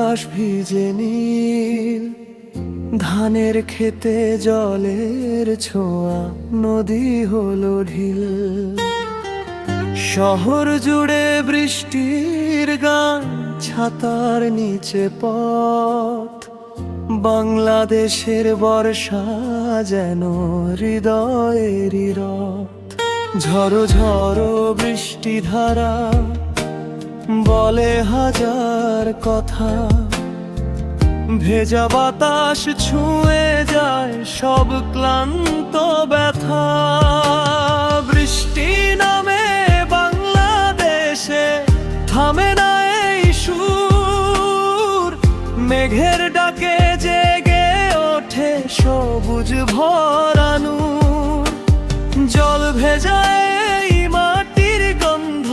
আকাশ ভিজে নীল, ধানের খেতে জলের ছোঁয়া, নদী হলো ঢিল। শহর জুড়ে বৃষ্টির গান, ছাতার নিচে পথ, বাংলাদেশের বর্ষা যেন হৃদয়েরই রথ। ঝড়ো ঝড়ো বৃষ্টি ধারা বলে হাজার কথা, ভেজা বাতাস ছুঁয়ে যায় সব ক্লান্ত ব্যথা। বৃষ্টি নামে বাংলাদেশে, থামে না এই সুর, মেঘের ডাকে জেগে ওঠে সবুজ ভরা নূর। জল ভেজায় এই মাটির গন্ধ,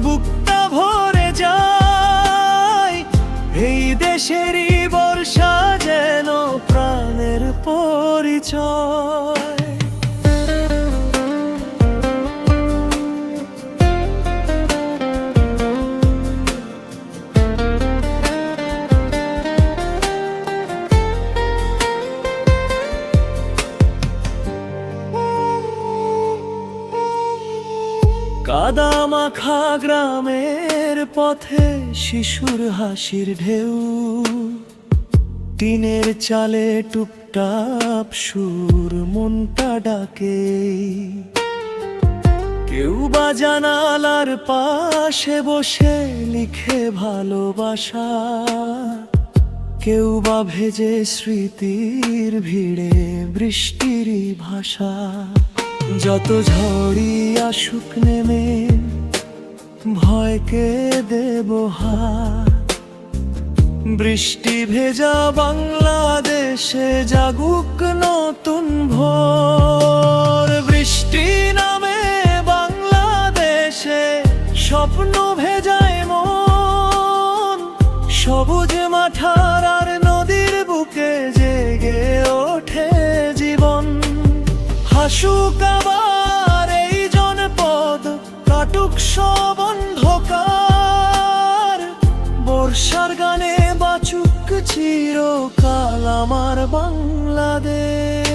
বুকটা ভরে যায়। এই দেশেরই বর্ষা যেন প্রাণের পরিচয়। কাদা মাখা গ্রামের পথে শিশুর হাসির ঢেউ, টিনের চালে টুপটাপ সুর মনটা ডাকে। কেউ বা জানালার পাশে বসে লিখে ভালোবাসা, কেউ বা ভেজে স্মৃতির ভিড়ে বৃষ্টিরই ভাষা। যত ঝড়ই আসুক নেমে, ভয়কে দেব হার। বৃষ্টি ভেজা বাংলাদেশে জাগুক নতুন ভোর। বৃষ্টি নামে বাংলাদেশে, স্বপ্ন ভেজায় মন। সবুজ মাঠার আর নদীর বুকে জেগে ওঠে জীবন। হাসুক আবার এই জনপদ, কাটুক সব অন্ধকার। বর্ষার গানে বাঁচুক চিরকাল আমার বাংলাদেশ।